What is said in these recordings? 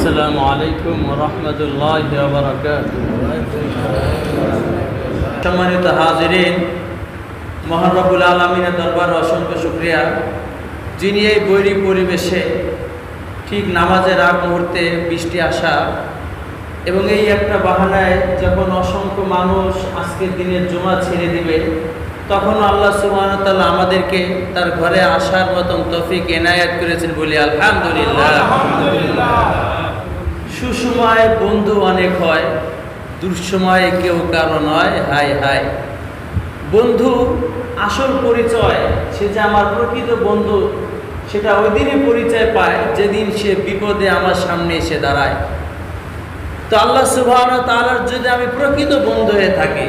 আসসালামু আলাইকুম ওয়া রাহমাতুল্লাহি ওয়া বারাকাতুহু। সম্মানিত হাজিরিন, মহান রব্বুল আলামিনের দরবারে অসংখ্য শুকরিয়া, যিনি এই বৈরী পরিবেশে ঠিক নামাজের আগ মুহূর্তে বৃষ্টি আসা এবং এই একটা বাহানায় যখন অসংখ্য মানুষ আজকের দিনের জুমা ছেড়ে দিবে, তখন আল্লাহ সুবহানাহু ওয়া তাআলা আমাদেরকে তার ঘরে আসার মতন তৌফিক এনায়েত করেছেন বলি আলহামদুলিল্লাহ। সুসময়ে বন্ধু অনেক হয়, দুঃসময়ে কেউ কারো নয়। হায় হায়, বন্ধু আসল পরিচয়, সে যে আমার প্রকৃত বন্ধু, সেটা ওই দিনই পরিচয় পায় যেদিন সে বিপদে আমার সামনে এসে দাঁড়ায়। তো আল্লাহ সুবহানাহু ওয়া তাআলার যদি আমি প্রকৃত বন্ধু হয়ে থাকি,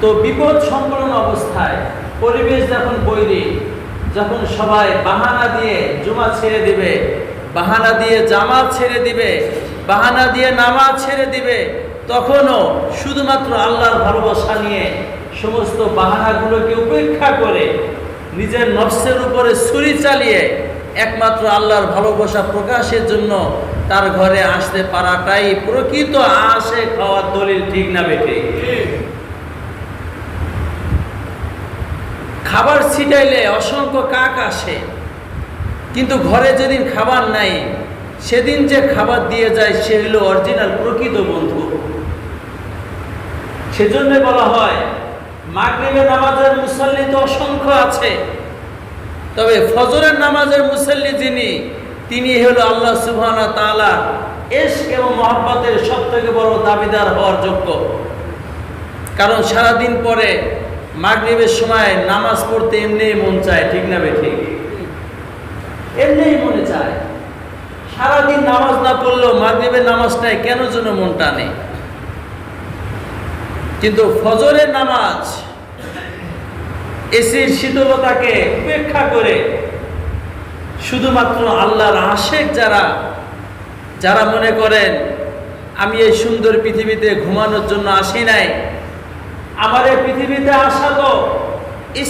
তো বিপদ সংকলন অবস্থায় পরিবেশ যখন বৈরী, যখন সবাই বাহানা দিয়ে জুমা ছেড়ে দিবে, বাহানা দিয়ে জামাত ছেড়ে দিবে, বাহানা দিয়ে নামাজ ছেড়ে দিবে, তখনও শুধুমাত্র আল্লাহর ভালোবাসা নিয়ে সমস্ত বাহানাগুলোকে উপেক্ষা করে নিজের নফসের উপরে ছুরি চালিয়ে একমাত্র আল্লাহর ভালোবাসা প্রকাশের জন্য তার ঘরে আসতে পারাটাই প্রকৃত আশে খাওয়ার দলিল, ঠিক না বেঠিক? খাবার ছিটাইলে অসংখ্য কাক আসে, কিন্তু ঘরে যেদিন খাবার নাই সেদিন যে খাবার দিয়ে যায় সে হলো অরিজিনাল প্রকৃত বন্ধু। সেজন্য বলা হয় মাগরিবের নামাজের মুসাল্লি তো অসংখ্য আছে, তবে ফজরের নামাজের মুসাল্লি যিনি, তিনি হলো আল্লাহ সুবহানাহু ওয়া তাআলা ইশক এবং মহব্বতের সবথেকে বড় দাবিদার হওয়ার যোগ্য। কারণ সারাদিন পরে মাগরিবের সময় নামাজ পড়তে এমনিই মন চায়, ঠিক না বেঠিক? এমনিই মনে চায়। সারাদিন নামাজ না পড়লেও মাগরিবের নামাজটায় কেন যেন মন টানে। কিন্তু ফজরের নামাজ এসির শীতলতাকে উপেক্ষা করে শুধুমাত্র আল্লাহর আশেক যারা মনে করেন আমি এই সুন্দর পৃথিবীতে ঘুমানোর জন্য আসি নাই, আমার এই পৃথিবীতে আসা তো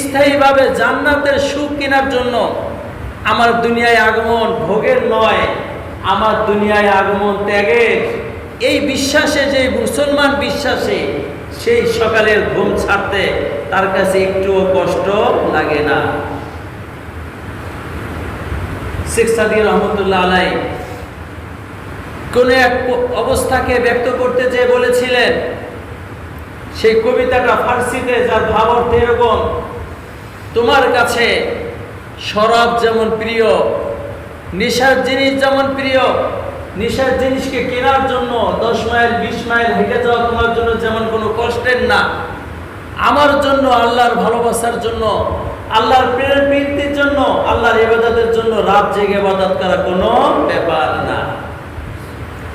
স্থায়ীভাবে জান্নাতের সুখ কেনার জন্য, আমার দুনিয়ায় আগমন ভোগের নয়, আমার দুনিয়ায় আগমন ত্যাগের, এই বিশ্বাসে, যে মুসলমান বিশ্বাসে সেই সকালের ঘুম ছাড়তে তার কাছে একটুও কষ্ট লাগে না। শেখ সাদী রহমতুল্লাহ আলাইহি কোন এক অবস্থাকে ব্যক্ত করতে চেয়ে বলেছিলেন, সেই কবিতাটা ফার্সিতে, যার ভাব অর্থ এরকম: তোমার কাছে শরাব যেমন প্রিয়, নেশার জিনিস যেমন প্রিয়, নেশার জিনিসকে কেনার জন্য 10 মাইল 20 মাইল হেঁটে যাওয়া তোমার জন্য যেমন কোনো কষ্টের না, আমার জন্য, আল্লাহর ভালোবাসার জন্য, আল্লাহর প্রেমের প্রীতির জন্য, আল্লাহর ইবাদতের জন্য রাত জেগে ইবাদত করা কোনো ব্যাপার না।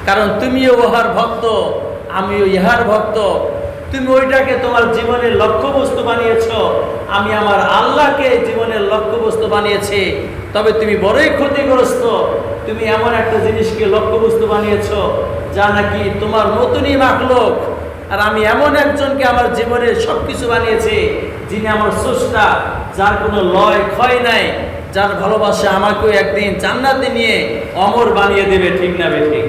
কারণ তুমিও ওহার ভক্ত, আমিও ইহার ভক্ত। তুমি ওইটাকে তোমার জীবনের লক্ষ্যবস্তু বানিয়েছ, আমি আমার আল্লাহকে জীবনের লক্ষ্যবস্তু বানিয়েছি। তবে তুমি বড়ই ক্ষতিগ্রস্ত, তুমি এমন একটা জিনিসকে লক্ষ্যবস্তু বানিয়েছ যা নাকি তোমার মতনই মাখলুক, আর আমি এমন একজনকে আমার জীবনের সবকিছু বানিয়েছি যিনি আমার স্রষ্টা, যার কোনো লয় ক্ষয় নাই, যার ভালোবাসা আমাকেও একদিন জান্নাতে নিয়ে অমর বানিয়ে দেবে, ঠিক না বেঠিক?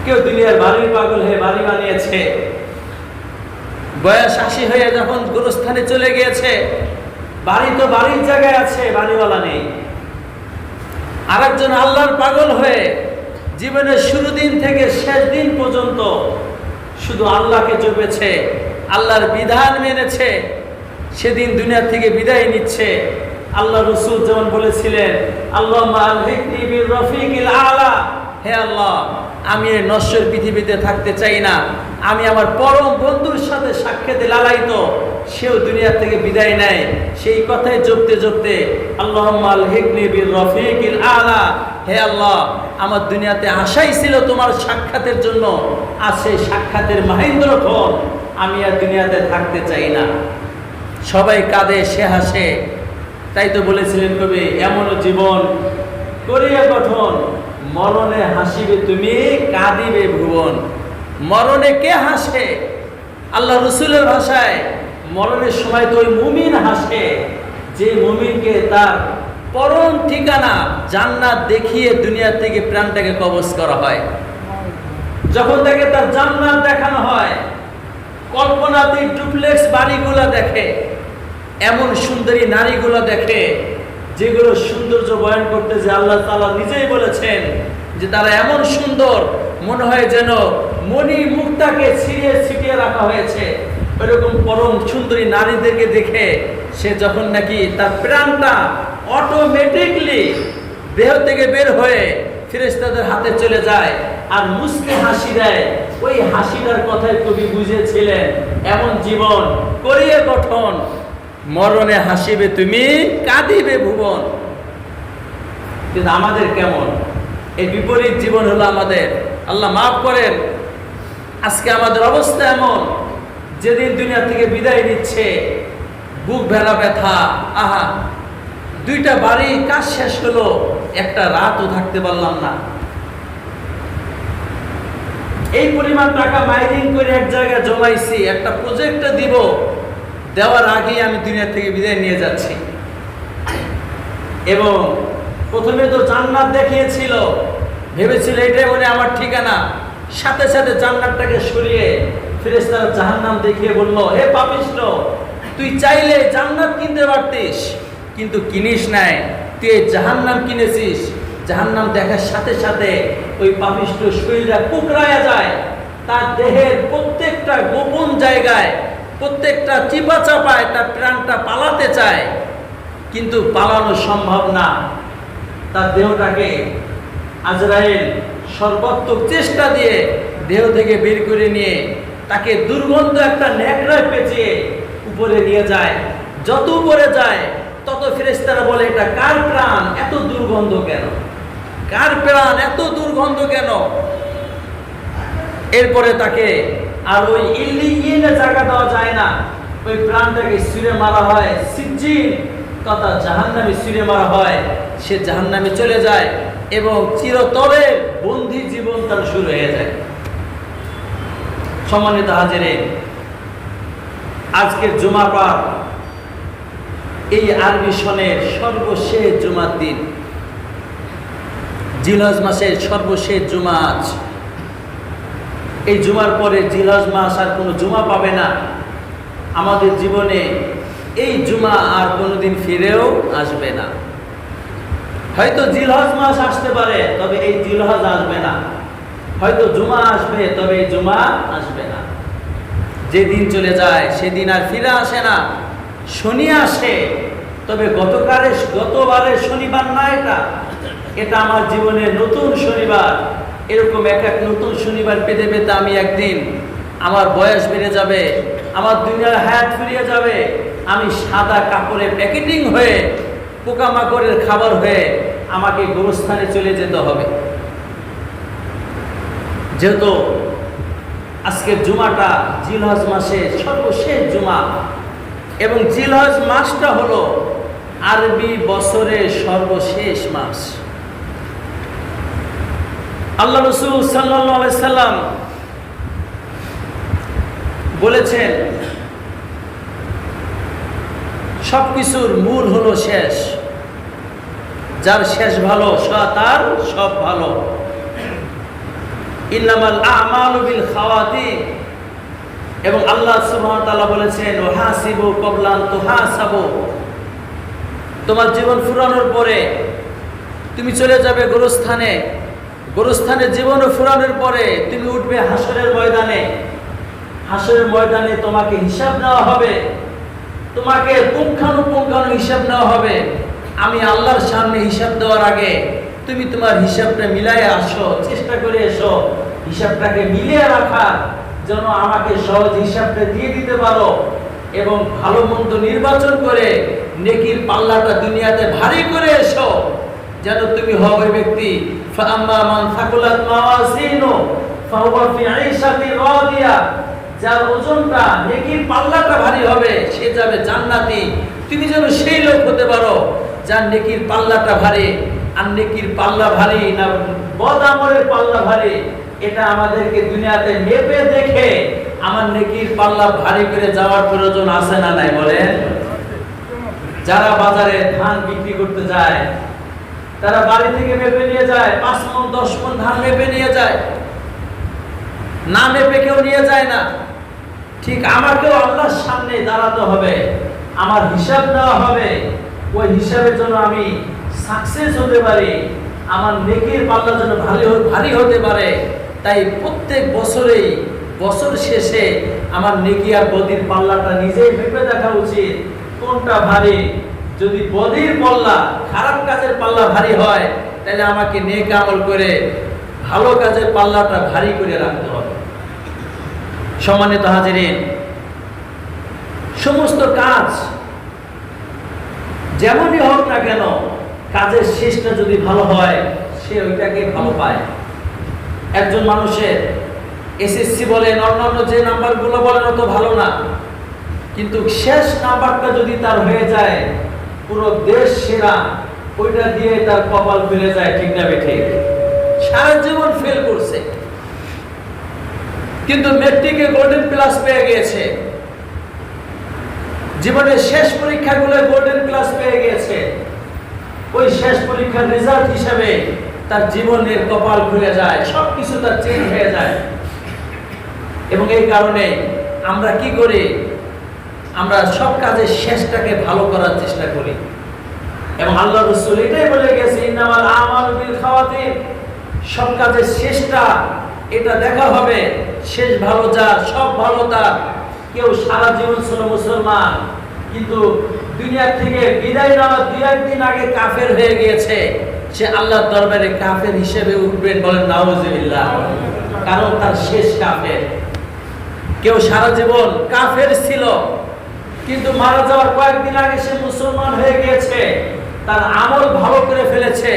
কেউ দুনিয়ার বাড়ির পাগল হয়ে বাড়ি বানিয়েছে, বয়স 80 হয়ে যখন গোরস্থানে চলে গিয়েছে, বাড়ি তো বাড়ির জায়গায় আছে, বাড়িওয়ালা নেই। আরেকজন আল্লাহর পাগল হয়ে জীবনের শুরু দিন থেকে শেষ দিন পর্যন্ত শুধু আল্লাহকে জপেছে, আল্লাহর বিধান মেনেছে, সেদিন দুনিয়া থেকে বিদায় নিচ্ছে। আল্লাহ রাসূল যেমন বলেছিলেন, আল্লাহুম্মা আলহিকনি বির রফিকিল আলা, হে আল্লাহ, আমি এই নশ্বর পৃথিবীতে থাকতে চাই না, আমি আমার পরম বন্ধুর সাথে সাক্ষাতে লালায়িত, সেও দুনিয়া থেকে বিদায় নেয়। সেই কথাই জপতে জপতে আল্লাহুম্মা আলহিকনি বির রফিকিল আলা, হে আল্লাহ, আমার দুনিয়াতে আশাই ছিল তোমার সাক্ষাতের জন্য, আর সেই সাক্ষাতের মাহেন্দ্রক্ষণ আমি আর দুনিয়াতে থাকতে চাই না। সবাই কাঁদে, সে হাসে। তাই তো বলেছিলেন কবি, এমন জীবন করিয়া গঠন, মরণে হাসিবে তুমি, কাঁদিবে ভুবন। মরণে কে হাসে? আল্লাহ রসুলের ভাষায় মরণের সময় তো ওই মুমিন হাসে, যে মুমিনকে তার পরম ঠিকানা জান্নাত দেখিয়ে দুনিয়া থেকে প্রাণটাকে কবজ করা হয়। যখন তাকে তার জান্নাত দেখানো হয়, কল্পনাতীত ডুপ্লেক্স বাড়িগুলো দেখে, এমন সুন্দরী নারীগুলো দেখে যেগুলো সৌন্দর্য বয়ান করতে যে আল্লাহ তাআলা নিজেই বলেছেন যে তারা এমন সুন্দর, মনে হয় যেন মণি মুক্তাকে ছিঁড়িয়ে ছিটিয়ে রাখা হয়েছে। ওইরকম পরম সুন্দরী নারীদেরকে দেখে সে যখন নাকি তার প্রাণটা অটোমেটিকলি দেহ থেকে বের হয়ে ফেরেশতাদের হাতে চলে যায় আর মুস্কে হাসি দেয়, ওই হাসিটার কথাই কবি বুঝেছিলেন এমন জীবন করিয়ে গঠন, মরণে হাসিবে তুমি কাঁদিবে ভুবন। কিন্তু আমাদের কেমন? এই বিপরীত জীবন হলো আমাদের। আল্লাহ মাফ করেন, আজকে আমাদের অবস্থা এমন, যেদিন দুনিয়া থেকে বিদায় নিচ্ছে বুক ভেড়া ব্যথা। আহা, 2টা বাড়ি কাজ শেষ হলো, একটা রাতও থাকতে পারলাম না। এই পরিমাণ টাকা মাইনিং করে এক জায়গায় জমাইছি, একটা প্রজেক্টে দিব, দেওয়ার আগেই আমি দুনিয়া থেকে বিদায় নিয়ে যাচ্ছি। এবং প্রথমে তো জান্নাত দেখিয়েছিল, ভেবেছিল এটাই মনে আমার ঠিকানা। সাথে সাথে জান্নাতটাকে সরিয়ে ফেরেশতারা জাহান্নাম দেখিয়ে বলল, হে পাপিষ্ঠ, তুই চাইলে জান্নাত কিনতে পারতিস, কিন্তু কিনিস নাই, তুই এই জাহান্নাম কিনেছিস। জাহান্নাম দেখার সাথে সাথে ওই পাপিষ্ঠ শরীরটা কুকড়ায়া যায়, তার দেহের প্রত্যেকটা গোপন জায়গায়, প্রত্যেকটা চিপা চাপায় তার প্রাণটা পালাতে চায়, কিন্তু পালানো সম্ভব না। তার দেহটাকে আজরাইল সর্বাত্মক চেষ্টা দিয়ে দেহ থেকে বের করে নিয়ে তাকে দুর্গন্ধ একটা ন্যাকড়ায় পেঁচিয়ে উপরে নিয়ে যায়। যত উপরে যায় তত ফেরেশতারা বলে, এটা কার প্রাণ, এত দুর্গন্ধ কেন? কার প্রাণ, এত দুর্গন্ধ কেন? এরপরে তাকে আর ওই ইল্লিয়িনে জায়গা দেওয়া যায় না, ওই প্রাণটাকে ছুঁড়ে মারা হয়, সিজ্জিন তথা জাহান্নামে ছুঁড়ে মারা হয়। সে জাহান্নামে চলে যায় এবং চিরতরে বন্দী জীবন তার শুরু হয়ে যায়। সম্মানিত হাজিরিন, আজকের জুমা পাঠ এই আরবি সনের সর্বশেষ জুমার দিন, জিলহজ মাসের সর্বশেষ জুমা আজ। এই জুমার পরে জিলহজ মাস আর কোনো জুমা পাবে না আমাদের জীবনে। এই জুমা আর কোনোদিন ফিরেও আসবে না। হয়তো জিলহজ মাস আসতে পারে, তবে এই জিলহজ আসবে না। হয়তো জুমা আসবে, তবে এই জুমা আসবে না। যেদিন চলে যায় সেদিন আর ফিরে আসে না। শনি আসে, তবে গতবারের শনিবার না, এটা আমার জীবনের নতুন শনিবার। এরকম এক নতুন শনিবার পেতে পেতে আমি একদিন, আমার বয়স বেড়ে যাবে, আমার দুনিয়ার হায়াত ফিরিয়ে যাবে, আমি সাদা কাপড়ে প্যাকেটিং হয়ে পোকামাকড়ের খাবার হয়ে আমাকে গোরস্থানে চলে যেতে হবে। যেহেতু আজকের জুমাটা জিলহজ মাসের সর্বশেষ জুমা, এবং জিলহজ মাসটা হলো আরবি বছরের সর্বশেষ মাস। আল্লাহ রাসূল সাল্লাল্লাহু আলাইহি সাল্লাম বলেছেন, সবকিছুর মূল হলো শেষ। যার শেষ ভালো তার সব ভালো। ইন্নামাল আমালু বিল খাওয়াতিম। এবং আল্লাহ সুবহানাহু ওয়া তাআলা বলেছেন, ওয়াহাসিবু ক্বাবলা আন তুহাসাবু। তোমার জীবন ফুরানোর পরে তুমি চলে যাবে গোরস্থানে। গোরস্থানে জীবন ফুরানোর পরে তুমি উঠবে হাসরের ময়দানে। হাসরের ময়দানে তোমাকে হিসাব নেওয়া হবে, তোমাকে পুঙ্খানুপুঙ্খ হিসাব নেওয়া হবে। আমি আল্লাহর সামনে হিসাব দেওয়ার আগে তুমি তোমার হিসাবটা মিলাই আসো, চেষ্টা করে এসো হিসাবটাকে মিলিয়ে রাখার, যেন আমাকে সহজ হিসাবটা দিয়ে দিতে পারো, এবং ভালো মন্দ নির্বাচন করে নেকির পাল্লাটা দুনিয়াতে ভারী করে এসো, যেন তুমি হও ওই ব্যক্তি, ফাআম্মা মান সাকুলাত মাওয়াজিনু ফাহুয়া ফি আইশাতির রাদিয়া। যার ওজনটা নেকির পাল্লাটা ভারী হবে সে যাবে জান্নাতি। তুমি যেন সেই লোক হতে পারো যার নেকির পাল্লাটা ভারী। আর নেকির পাল্লা ভারী না বদ আমলের পাল্লা ভারী, এটা আমাদেরকে দুনিয়াতে মেপে দেখে আমার নেকির পাল্লা ভারী করে যাওয়ার প্রয়োজন আছে না নাই বলেন? যারা বাজারে ধান বিক্রি করতে যায়, তারা বাড়ি থেকে মেপে নিয়ে যায়, 5 মণ 10 মণ ধান মেপে নিয়ে যায়, না মেপে কেউ নিয়ে যায় না। ঠিক আমাকেও আল্লাহর সামনে দাঁড়াতে হবে, আমার হিসাব দেওয়া হবে, ওই হিসাবের জন্য আমি সাকসেস হতে পারি, আমার নেকির পাল্লা যেন ভারী হতে পারে। তাই প্রত্যেক বছরেই বছর শেষে আমার নেকি আর বদির পাল্লাটা নিজেই মেপে দেখা উচিত, কোনটা ভারী। যদি বদির পাল্লা, খারাপ কাজের পাল্লা ভারী হয়, তাহলে আমাকে নেক আমল করে ভালো কাজের পাল্লাটা ভারী করে রাখতে হবে। সম্মানিত হাজিরিন, সমস্ত কাজ যেমনই হোক না কেন, কাজের শেষটা যদি ভালো হয়, সে ওইটাকে ভালো পায়। একজন মানুষের এসএসসি বলেন, অন্যান্য যে নাম্বারগুলো বলেন অত ভালো না, কিন্তু শেষ নাম্বারটা যদি তার হয়ে যায় পুরো দেশ সেরা, ওইটা দিয়ে তার কপাল ফেলে যায়। ঠিক না ঠিক? সারা জীবন ফেল করছে, কিন্তু মেট্রিকে গোল্ডেন প্লাস পেয়ে গিয়েছে, জীবনের শেষ পরীক্ষাগুলো গোল্ডেন প্লাস পেয়ে গিয়েছে। ওই শেষ পরীক্ষার রেজাল্ট হিসাবে তার জীবনের কপাল খুলে যায়, সবকিছু তার চেঞ্জ হয়ে যায়। এবং এই কারণে আমরা কি করি? আমরা সব কাজের শেষটাকে ভালো করার চেষ্টা করি। এবং আল্লাহ রাসূল এটাই বলে গেছে, ইন্নামাল আমালু বিল খাওয়াতিম, সব কাজের শেষটা এটা দেখা হবে, শেষ ভালো যার সব ভালো তার। কেউ সারা জীবন ছিল মুসলমান, কিন্তু দুনিয়া থেকে বিদায় নেওয়ার 2-1 দিন আগে কাফের হয়ে গিয়েছে, সে আল্লাহর দরবারে কাফের হিসেবে উঠবেন। বলেন নাউজুবিল্লাহ, কারণ তার শেষ কাফের। কেউ সারা জীবন কাফের ছিল, কিন্তু মারা যাওয়ার কয়েকদিন আগে সে মুসলমান হয়ে গিয়েছে, তার আমল ভালো করে ফেলেছে।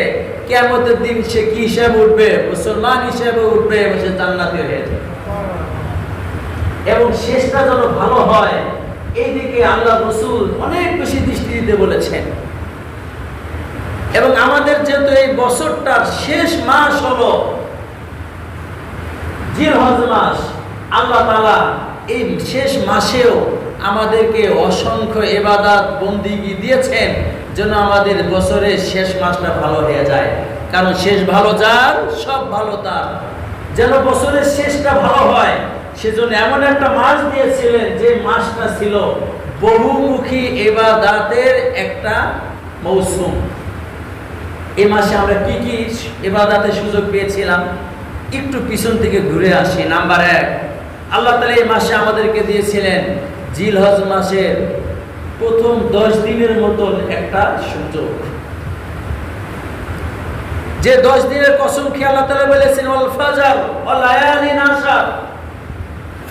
কিয়ামতের দিন সে কি হিসাবে উঠবে? মুসলমান হিসাবে উঠবে, এবং সে জান্নাতি হয়ে যাবে। এবং শেষটা যেন ভালো হয়, এইদিকে আল্লাহ রাসূল অনেক বেশি দৃষ্টি দিতে বলেছেন। এবং আমাদের যেহেতু এই বছরটার শেষ মাস হলো জিলহজ মাস, আল্লাহ তাআলা এই শেষ মাসেও আমাদেরকে অসংখ্য ইবাদত বন্দেগী দিয়েছেন, যেন আমাদের বছরের শেষ মাসটা ভালো হয়ে যায়। কারণ শেষ ভালো যার সব ভালো তার। যেন বছরের শেষটা ভালো হয়, সেজন্য এমন একটা মাস দিয়েছিলেন যে মাসটা ছিল বহুমুখী ইবাদতের একটা মৌসুম। এই মাসে আমরা কি কি ইবাদতের সুযোগ পেয়েছিলাম, একটু পিছন থেকে ঘুরে আসি। নাম্বার 1, আল্লাহ তাআলা এই মাসে আমাদেরকে দিয়েছিলেন জিলহজ মাসের প্রথম 10 দিনের মতন একটা সুযোগ। যে 10 দিনের কসম খেয়ে আল্লাহ তাআলা বলেছেন, ওয়াল ফাজর ওয়া লায়ালিন আশর,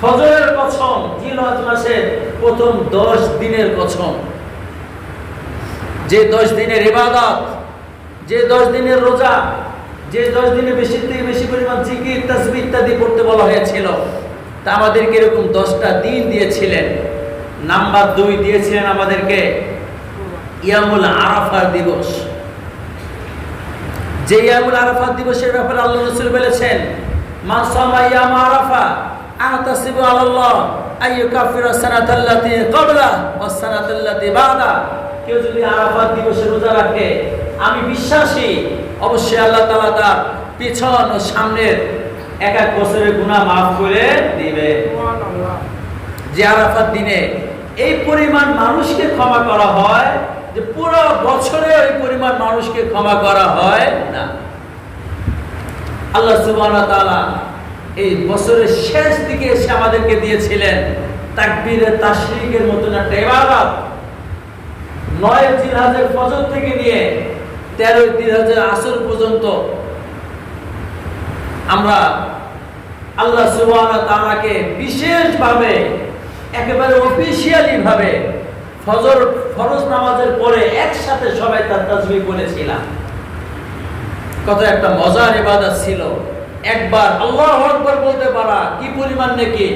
ফজরের কসম, জিলহজ মাসের প্রথম 10 দিনের কসম। যে 10 দিনের ইবাদত, যে 10 দিনের রোজা, যে 10 দিনে বেশি থেকে বেশি পরিমাণ জিকির তাসবিহ ইত্যাদি পড়তে বলা হয়েছিল, তা আমাদেরকে এরকম 10টা দিন দিয়েছিলেন। নাম্বার 2 দিয়েছিলেন আমাদেরকে ইয়ামুল আরাফা দিবস। যে ইয়ামুল আরাফা দিবসের ব্যাপারে আল্লাহ রাসূল বলেছেন, মান সামা ইয়াম আরাফা আতাসিবু আলাল্লাহ আইয়ুকাফিরা সানাতাল্লাতী ক্বাবলা ওয়াস সানাতাল্লাতী বাদা। কেউ যদি আরাফা দিবসে রোজা রাখে, আমি বিশ্বাসী অবশ্যই আল্লাহ তাআলা তার পিছন ও সামনের এক এক বছরের গুনাহ মাফ করে দিবে। সুবহানাল্লাহ। যে আরাফার দিনে এই পরিমাণ মানুষকে ক্ষমা করা হয়, যে পুরো বছরে ওই পরিমাণ মানুষকে ক্ষমা করা হয় না। আল্লাহ সুবহানাহু ওয়া তাআলা এই বছরের শেষ দিকে এসে আমাদেরকে দিয়েছিলেন তাকবীরে তাশরিকের মতন একটা ইবাদত। 9 জিলহজের ফজর থেকে নিয়ে 13 জিলহজের আসর পর্যন্ত আমরা আল্লাহ সুবহানাহু ওয়া তাআলাকে বিশেষভাবে, একেবারে অফিশিয়ালি ভাবে ফজর ফরজ নামাজের পরে একসাথে সবাই তার তাসবিহ পড়েছিলাম। কত একটা মজার ইবাদত ছিল। একবার আল্লাহু আকবার বলতে পারা কি পরিমাণ নাকি।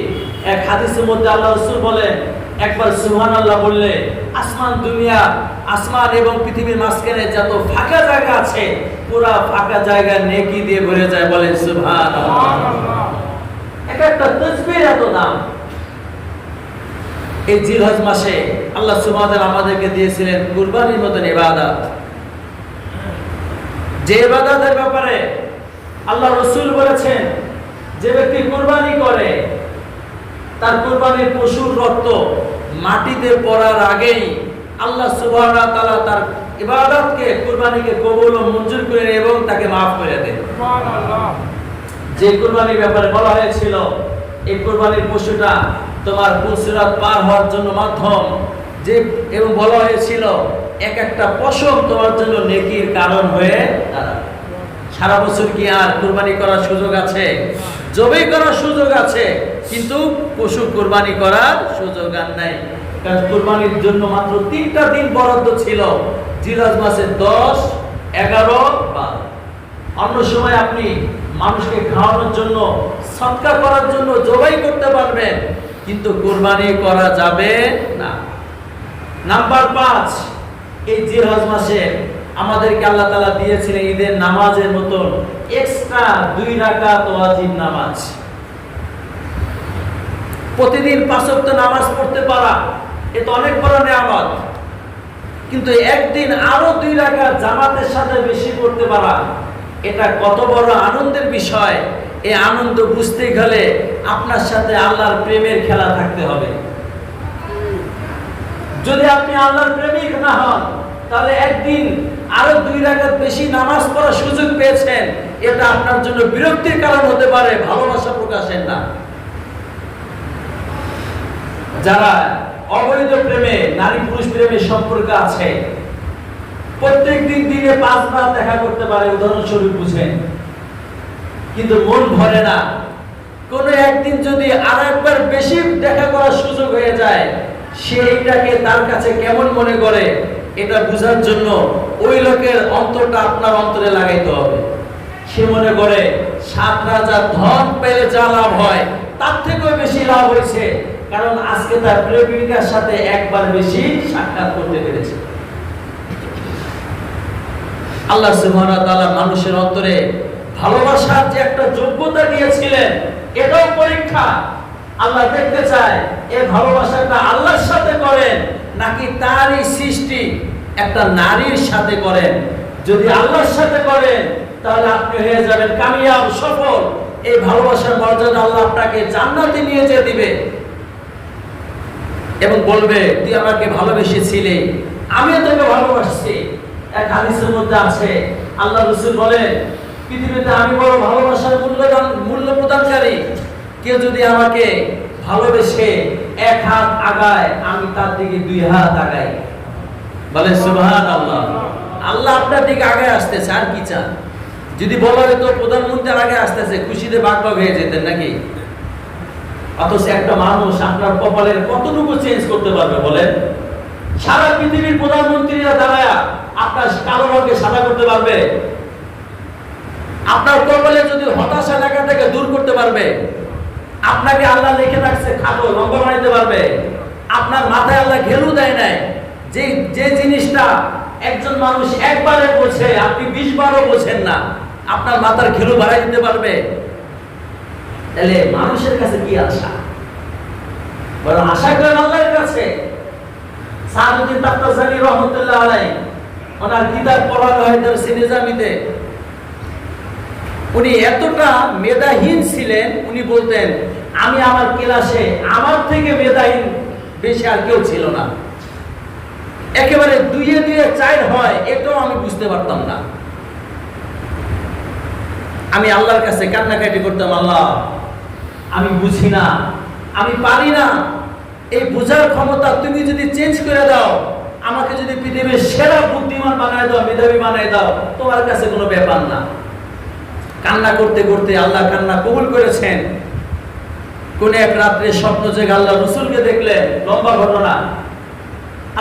এক হাদিসের মধ্যে আল্লাহ রাসূল বলেন, একবার সুবহানাল্লাহ বললে আসমান এবং পৃথিবীর মাঝখানে যত ফাঁকা জায়গা আছে, পুরো ফাঁকা জায়গা নেকি দিয়ে ভরে যায়। বলেন সুবহানাল্লাহ। এক একটা তাসবিহ এত দাম। এই জিলহজ মাসে আল্লাহ সুবহানাহু ওয়া তাআলা আমাদেরকে দিয়েছিলেন কুরবানির মতন ইবাদত। যে ইবাদতের ব্যাপারে আল্লাহ রাসূল বলেছেন, যে ব্যক্তি কুরবানি করে তার কুরবানির পশুর রক্ত মাটিতে পড়ার আগেই আল্লাহ সুবহানাহু ওয়া তাআলা তার ইবাদতকে, কুরবানিকে কবুল ও মঞ্জুর করে নেন এবং তাকে মাফ করে দেন। সুবহানাল্লাহ। যে কুরবানির ব্যাপারে বলা হয়েছিল এই কুরবানির পশুটা তোমার পুলসিরাত পার হওয়ার জন্য মাধ্যম, যে এবং বলা হয়েছিল এক একটা পশম তোমার জন্য নেকির কারণ হয়ে দাঁড়াবে। সারা বছর কি আর কুরবানি করার সুযোগ আছে? জবাই করার সুযোগ আছে, কিন্তু পশু কুরবানি করার সুযোগ আর নাই। কারণ কুরবানির জন্য মাত্র 3টা দিন বরাদ্দ ছিল, জিলহজ মাসের 10, 11, 12। অন্য সময় আপনি মানুষকে খাওয়ানোর জন্য, সদকা করার জন্য জবাই করতে পারবেন, কিন্তু কুরবানি করা যাবে না। নাম্বার 5, এই জিলহজ মাসে আমাদেরকে আল্লাহ তাআলা দিয়েছিলেন ঈদের নামাজের মতন এক্সট্রা 2 রাকাত ওয়াজিব নামাজ। প্রতিদিন 5 ওয়াক্ত নামাজ পড়তে পারা এটা অনেক বড় নিয়ামত, কিন্তু একদিন আরো 2 রাকাত জামাতের সাথে বেশি পড়তে পারা এটা কত বড় আনন্দের বিষয়। এই আনন্দ বুঝতে গেলে আপনার সাথে আল্লাহর প্রেমের খেলা থাকতে হবে। যদি আপনি আল্লাহর প্রেমিক না হন, তাহলে একদিন আরো 2 রাকাত বেশি নামাজ পড়ার সুযোগ পেয়েছেন, এটা আপনার জন্য বিরক্তির কারণ হতে পারে, ভালোবাসা প্রকাশের না। যারা অবৈধ প্রেমে, নারী পুরুষ প্রেমের সম্পর্ক আছে, প্রত্যেক দিন দিনে 5 বার দেখা করতে পারে, উদাহরণস্বরূপ বুঝেন, কিন্তু মন ভরে না। কোন একদিন যদি আর একবার বেশি দেখা করার সুযোগ হয়ে যায়, সেইটাকে তার কাছে কেমন মনে করে এটা বোঝার জন্য ওই লোকের অন্তরটা আপনার অন্তরে লাগাইতে হবে। সে মনে করে 7 রাজার ধন পেলে যা লাভ হয় তার থেকেও বেশি লাভ হয়েছে, কারণ আজকে তার প্রেমিকার সাথে একবার বেশি সাক্ষাৎ করতে পেরেছে। আল্লাহ সুবহানাহু ওয়া তাআলা মানুষের অন্তরে ভালোবাসার যে একটা যোগ্যতা দিয়েছিলেন, এটাও পরীক্ষা। আল্লাহ দেখতে চায় এই ভালোবাসাটা আল্লাহর সাথে করেন নাকি তারই সৃষ্টি একটা নারীর সাথে করেন। যদি আল্লাহর সাথে করেন তাহলে আপনি হয়ে যাবেন কামিয়াব, সফল। এই ভালোবাসার মর্যাদা আল্লাহ আপনাকে জান্নাতে নিয়ে যেতে দিবে এবং বলবে, তুই আমাকে ভালোবেসেছিলি, আমিও তোকে ভালোবাসছি। এক হাদিসের মধ্যে আছে, আল্লাহ রাসূল বলেন, পৃথিবীতে আমি বড় ভালোবাসার মূল্য প্রদানকারী। কেউ যদি আমাকে ভালোবেসে 1 হাত আগায়, আমি তার দিকে 2 হাত আগাই। বলে সুবহানাল্লাহ। আল্লাহ আপনার দিকে আগে আসতেছে, আর কি চান? যদি বলা হতো প্রধানমন্ত্রীর আগে আসতেছে, খুশিতে বাগবাগ হয়ে যেতেন নাকি? অথচ একটা মানুষ আপনার কপালের কতটুকু চেঞ্জ করতে পারবে বলেন? সারা পৃথিবীর প্রধানমন্ত্রীরা দাঁড়ায় আপনার কালো রঙকে সাদা করতে পারবে? আপনার কপালে যদি হতাশা লেখা থেকে দূর করতে পারবে? আপনাকে আল্লাহ লিখে রাখছে খাটো, লম্বা বানাইতে পারবে? আপনার মাথায় আল্লাহ ঘেলু দেয় নাই, যে জিনিসটা একজন মানুষ একবারে বোঝে আপনি 20 বারও বোঝেন না, আপনার মাথার ঘেলু বাড়াই দিতে পারবে? তাহলে মানুষের কাছে কি আশা? বরং আশা করেন আল্লাহর কাছে। সাদউদ্দিন তাফতাজানি রাহমাতুল্লাহ আলাইহি, ওনার কিতাব পড়ানো হয় দারসে নিজামীতে। উনি এতটা মেধাহীন ছিলেন, উনি বলতেন, আমি আমার ক্লাসে আমার থেকে মেধাহীন বেশি আর কেউ ছিল না। একেবারে 2 দিয়ে 4 হয়, এটাও আমি বুঝতে পারতাম না। আমি আল্লাহর কাছে কান্নাকাটি করতাম, আল্লাহ আমি বুঝি না, আমি পারি না। এই বোঝার ক্ষমতা তুমি যদি চেঞ্জ করে দাও, আমাকে যদি পৃথিবীর সেরা বুদ্ধিমান বানায় দাও, মেধাবী বানায় দাও, তোমার কাছে কোনো ব্যাপার না। কান্না করতে করতে আল্লাহ কান্না কবুল করেছেন। কোন এক রাত্রে স্বপ্ন জেগে আল্লাহ রাসূলকে দেখলেন, লম্বা ঘটনা।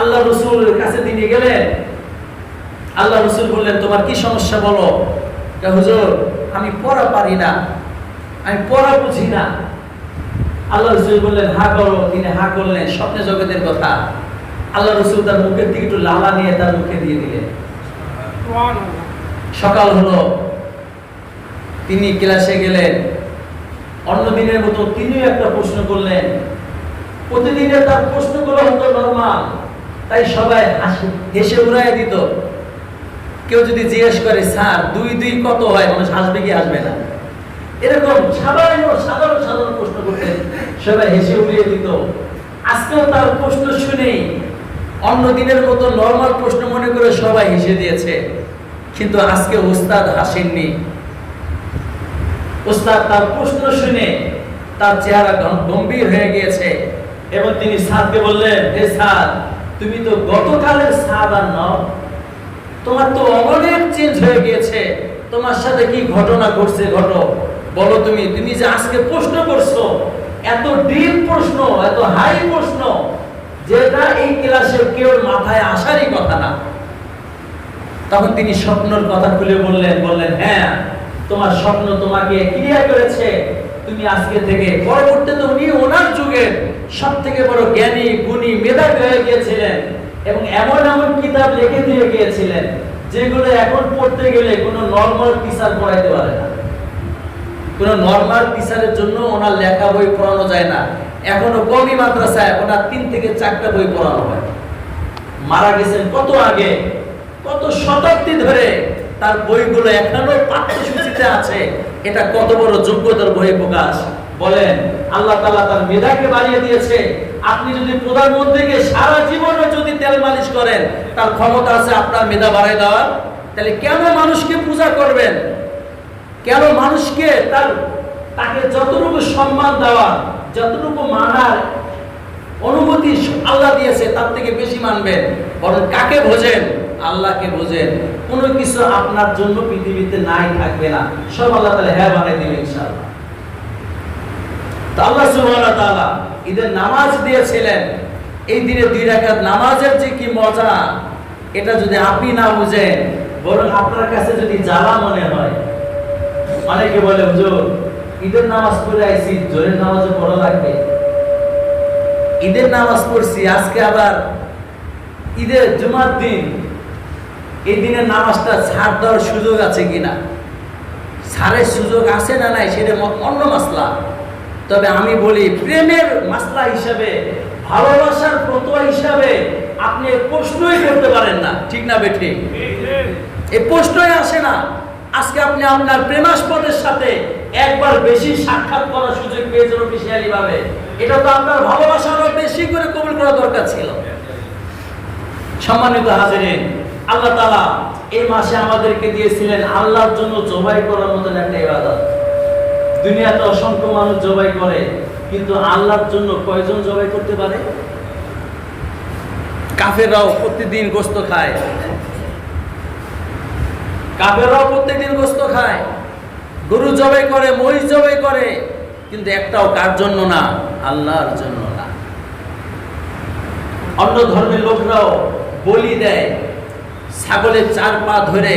আল্লাহ রাসূলের কাছে তিনি গেলেন। আল্লাহ রাসূল বললেন, তোমার কি সমস্যা বলো? হুজুর, আমি পড়া পারি না, আমি পড়া বুঝি না। আল্লাহ রাসূল বললেন, হা করো। তিনি হা করলেন, স্বপ্নে জগতের কথা। আল্লাহ রাসূল তার মুখের দিকে একটু লালা নিয়ে তার মুখে দিয়ে দিলেন। সকাল হলো, তিনি ক্লাসে গেলেন। অন্য দিনের মতো তিনিও একটা প্রশ্ন করলেন, প্রতিদিনের তার প্রশ্নগুলো হতো নরমাল, তাই সবাই হেসে উড়াই দিত। কেউ যদি জিজ্ঞেস করে স্যার 2 2 কত হয়, মানুষ হাসবে কি হাসবে না, এরকম সাধারণ সাধারণ সাধারণ প্রশ্ন করতে সবাই হেসে উড়িয়ে দিত। আজকেও তার প্রশ্ন শুনেই অন্য দিনের মতো নরমাল প্রশ্ন মনে করে সবাই হেসে দিয়েছে, কিন্তু আজকে উস্তাদ হাসেননি। উস্তাদ তার প্রশ্ন শুনে তার চেহারা গম্ভীর হয়ে গিয়েছে এবং তিনি স্যারকে বললেন, হে স্যার, তুমি তো গতকালের স্যার আর নও, তোমার তো অনেক চেঞ্জ হয়ে গিয়েছে, তোমার সাথে কি ঘটনা ঘটছে ঘটো বলো। তুমি যে আজকে প্রশ্ন করছো, এত ডিপ প্রশ্ন, এত হাই প্রশ্ন, যেটা এই ক্লাসে কেউ মাথায় আসারই কথা না। তখন তিনি স্বপ্নের কথা খুলে বললেন হ্যাঁ, তোমার স্বপ্ন তোমাকে ক্লিয়ার করেছে। তুমি আজকে থেকে, পরবর্তীতে উনি ওনার যুগের সব থেকে বড় জ্ঞানী গুণী মেধাবী হয়ে গিয়েছিলেন এবং এমন এমন কিতাব লিখে দিয়ে গিয়েছিলেন যেগুলো এখন পড়তে গেলে কোনো নরমাল টিচার পড়াইতে পারে না। কোনো নরমাল টিচারের জন্য ওনার লেখা বই পড়ানো যায় না। এখনো কমি মাদ্রাসায় ওনার 3 থেকে 4টা বই পড়ানো হয়। মারা গেছেন কত আগে, কত শতাব্দী ধরে তার বইগুলো এখনো পাঠ্যসূচিতে আছে। এটা কত বড় যোগ্যতার বই প্রকাশ। বলেন, আল্লাহ তাআলা তার মেধাকে বাড়িয়ে দিয়েছে। আপনি যদি প্রধানমন্ত্রীকে সারা জীবনে যদি তেল মালিশ করেন, তার ক্ষমতা আছে আপনার মেধা বাড়ায় দেওয়ার। তাহলে কেন মানুষকে পূজা করবেন? কেন মানুষকে তাকে যতটুকু সম্মান দেওয়া, যতটুকু মানার অনুমতি আল্লাহ দিয়েছে তার থেকে বেশি মানবেন? বরং কাকে ভোজেন? আল্লাহকে ভোজেন। কোনো কিছু আপনার জন্য পৃথিবীতে নাই, থাকবে না, সব আল্লাহ তাআলা হ্যাঁ বানাই দিবেন ইনশাআল্লাহ। তো আল্লাহ সুবহানাহু ওয়া তাআলা ঈদের নামাজ দিয়েছিলেন। এই দিনে 2 রাকাত নামাজের যে কি মজা, এটা যদি আপনি না বুঝেন, বরং আপনার কাছে যদি জ্বালা মনে হয়। অনেকে বলে, হুজুর ঈদের নামাজ পড়ে আইছি, জোহরের নামাজও পড়া লাগবে। ঈদের নামাজ পড়ছি, আজকে আবার ঈদের জুমার দিন, এই দিনের নামাজটা ছাড় দেওয়ার সুযোগ আছে কিনা। ছাড়ের সুযোগ আছে না নাই সেটা অন্য মাসলা। তবে আমি বলি, প্রেমের মাসলা হিসাবে, ভালোবাসার ফতোয়া হিসাবে আপনি প্রশ্নই করতে পারেন না। ঠিক না বেঠি? এই প্রশ্নই আসে না। আজকে আপনি আপনার প্রেমাস্পদের সাথে একবার বেশি সাক্ষাৎ করার সুযোগ পেয়েছেন অফিসিয়ালি ভাবে, এটা তো আপনার ভালোবাসা আরো বেশি করে কবুল করা দরকার ছিল। সম্মানিত হাজিরিন, আল্লাহ তাআলা এই মাসে আমাদেরকে দিয়েছিলেন আল্লাহর জন্য জবাই করার মতন একটা ইবাদত। দুনিয়াতে অসংখ্য মানুষ জবাই করে, কিন্তু আল্লাহর জন্য কয়জন জবাই করতে পারে? কাফেররাও প্রতিদিন গোশত খায়, কাফেররাও প্রত্যেকদিন গোশত খায়, গরু জবাই করে, মহিষ জবাই করে, কিন্তু একটাও কার জন্য না? আল্লাহর জন্য না। অন্য ধর্মের লোকরাও বলি দেয়, ছাগলের 4 পা ধরে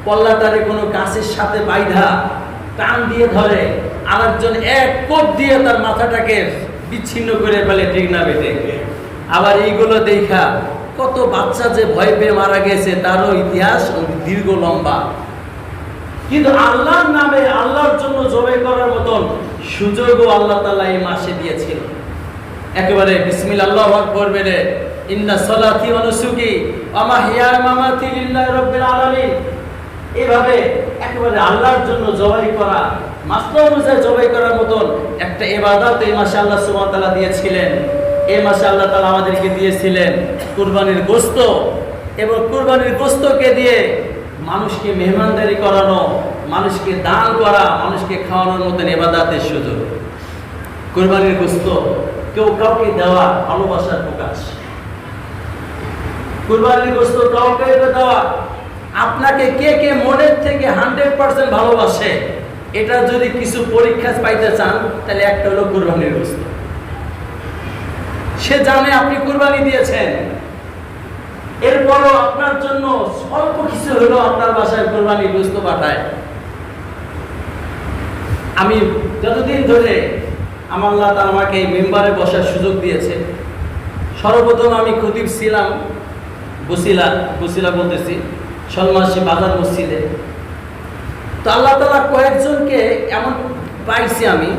পল্লাটারে কোনো গাছের সাথে বাইধা টান দিয়ে ধরে, আরেকজন এক কোপ দিয়ে তার মাথাটাকে বিচ্ছিন্ন করে ফেলে। ঠিক না বেটে? আবার এইগুলো দেখা কত বাচ্চা যে ভয় পেয়ে মারা গেছে, তারও ইতিহাস দীর্ঘ লম্বা। কিন্তু আল্লাহর নামে, আল্লাহর জন্য জবাই করার মতন সুযোগও আল্লাহ তাআলা এই মাসে দিয়েছিল। একেবারে বিসমিল্লাহ আল্লাহু আকবার বলে, ইন্না সলাতি ওয়া নুসুকি ওয়া মাহইয়া ওয়া মামাতি লিল্লাহি রাব্বিল আলামিন, এভাবে একেবারে আল্লাহর জন্য জবাই করা, মাসলা অনুযায়ী জবাই করার মতন একটা ইবাদত এই মাসে আল্লাহ সুবহানাহু ওয়া তাআলা দিয়েছিলেন। এই মাসে আল্লাহ তাআলা আমাদেরকে দিয়েছিলেন কুরবানির গোশত, এবং কুরবানির গোশতকে দিয়ে মানুষকে মেহমানদারি করানো, মানুষকে দান করা, মানুষকে খাওয়ানোর মতন ইবাদতের সুযোগ। কুরবানির গোশত কেউ কাউকে দেওয়া ভালোবাসার প্রকাশ। কুরবানির গোশত কাউকে দেওয়া, আপনাকে কে কে মনের থেকে 100% ভালোবাসে, এটা যদি কিছু পরীক্ষা পাইতে চান, তাহলে একটা হলো কুরবানির গোশত। সে জানে আপনি কুরবানি দিয়েছেন, এরপরও আপনার জন্য স্বল্প কিছু হলো আপনার বাসায় কুরবানির গোশত পাঠায়। আমি যতদিন ধরে আল্লাহ তাআলা আমাকে এই মেম্বারে বসার সুযোগ দিয়েছে, সর্বপ্রথম আমি খতিব ছিলাম বসিলা বলতেছি সলমাসি বাজার মসজিদে। তো আল্লাহ তাআলা কয়েকজনকে এমন পাইছি আমি,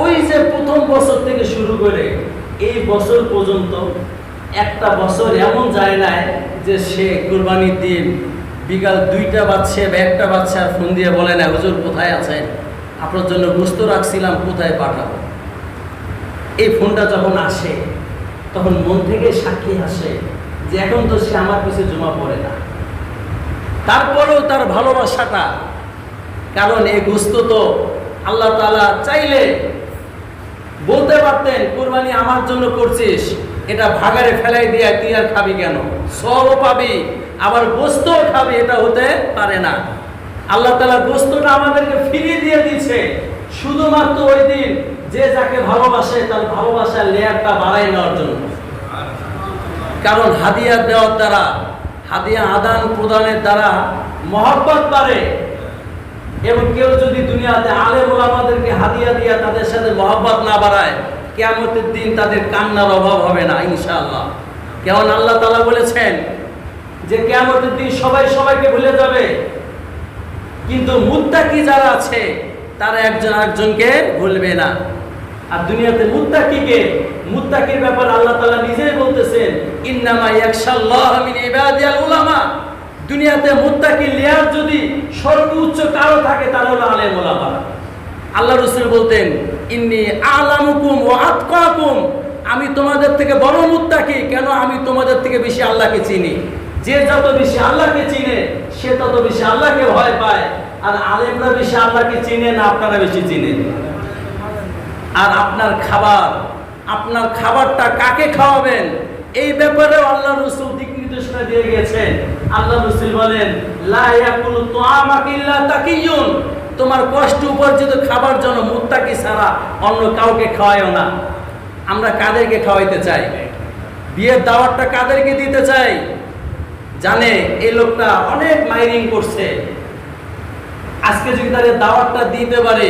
ওই যে প্রথম বছর থেকে শুরু করে এই বছর পর্যন্ত একটা বছর এমন যায় না যে সে কুরবানির দিন বিকাল 2টা বাজছে বা 1টা বাজছে আর ফোন দিয়ে বলে না হুজুর কোথায় আছেন, আপনার জন্য গোশত রাখছিলাম, কোথায় পাঠাবো। এই ফোনটা যখন আসে তখন মন থেকে সাক্ষী আসে যে এখন তো সে আমার পিছে জমা পড়ে না, তারপরেও তার ভালোবাসাটা, কারণ এই গোশত তো আল্লাহ তাআলা চাইলে বলতে পারতেন কুরবানি আমার জন্য করছিস, এটা ভাগারে ফেলাই দিয়ে তুই আর খাবি কেন, সবও পাবি আবার গোশতও খাবি, এটা হতে পারে না। আল্লাহ তাআলা গোশতটা আমাদেরকে ফিরিয়ে দিয়ে দিচ্ছে শুধুমাত্র ওই দিন যে যাকে ভালোবাসে তার ভালোবাসার লেয়ারটা বাড়াই নেওয়ার জন্য। কারণ হাদিয়া দেওয়ার দ্বারা, হাদিয়া আদান প্রদানের দ্বারা মহব্বত বাড়ে, এবং কেউ যদি দুনিয়াতে আলেম ওলামাদেরকে হাদিয়া দিয়া তাদের সাথে মহব্বত না বাড়ায়, কিয়ামতের দিন তাদের কান্নার অভাব হবে না ইনশাআল্লাহ। কেমন আল্লাহ তাআলা বলেছেন যে কিয়ামতের দিন সবাই সবাইকে ভুলে যাবে, কিন্তু মুত্তাকি যারা আছে তারা একজন আরেকজনকে ভুলবে না। আর দুনিয়াতে মুত্তাকির ব্যাপারে আল্লাহ তাআলা নিজেই বলতেছেন ইন্নামা ইয়াখশাল্লাহ মিন ইবাদিল উলামা। দুনিয়াতে মুত্তাকির লেয়ার যদি সর্বোচ্চ কারো থাকে তারা হলো আলেম ওলামা। আল্লাহ রাসূল বলতেন ইন্নী আ'লামুকুম ওয়া আতকাকুম, আমি তোমাদের থেকে বড় মুত্তাকি, কেন আমি তোমাদের থেকে বেশি আল্লাহকে চিনি। যে যত বেশি আল্লাহকে চিনে সে তত বেশি আল্লাহকে ভয় পায়, আর আলেমরা বেশি আল্লাহকে চিনে না আপনারা বেশি চিনেন। আর আপনার খাবারটা কাকে খাওয়াবেন এই ব্যাপারেও আল্লাহ রাসূল দিক নির্দেশনা দিয়ে গেছেন। আল্লাহ রাসূল বলেন লা ইয়াকুলু তুআমাকা ইল্লা তাকিয়ুন, তোমার কষ্ট উপার্জিত খাবার জন্য মুত্তাকি ছাড়া অন্য কাউকে খাওয়ায়ও না। আমরা কাদেরকে খাওয়াইতে চাই, বিয়ের দাওয়াতটা কাদেরকে দিতে চাই, জানে এই লোকটা অনেক মাইরিং করছে, আজকে যদি তাদের দাওয়াতটা দিতে পারে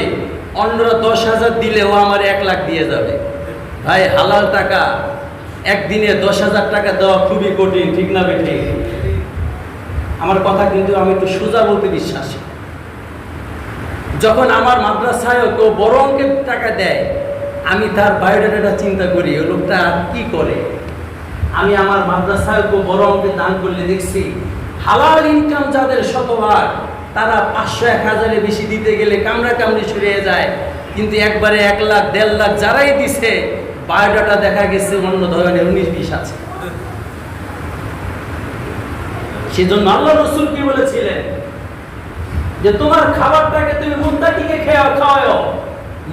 অন্যরা 10,000 দিলে ও আমার 1 লাখ দিয়ে যাবে। ভাই হালাল টাকা একদিনে 10,000 টাকা দেওয়া খুবই কঠিন, ঠিক না বেঠে? আমার কথা কিন্তু আমি একটু সোজা বলতে বিশ্বাসী। যখন আমার মাদ্রাসায় কেউ বড় অঙ্কের টাকা দেয় আমি তার বায়োডাটাটা চিন্তা করি ওই লোকটা কি করে। আমি আমার মাদ্রাসায় কেউ বড় অঙ্কের দান করলে দেখছি হালাল ইনকাম যাদের শতভাগ তারা 500-1000 বেশি দিতে গেলে কামড়ি ছড়িয়ে যায়, কিন্তু একবারে 1 লাখ 1.5 লাখ যারাই দিছে বায়োডাটা দেখা গেছে অন্য ধরনের 19-20 আছে। সেজন্য আল্লাহ রাসূল কি বলেছিলেন যে তোমার খাবারটাকে তুমি মুত্তাকিকে খাওয়াও।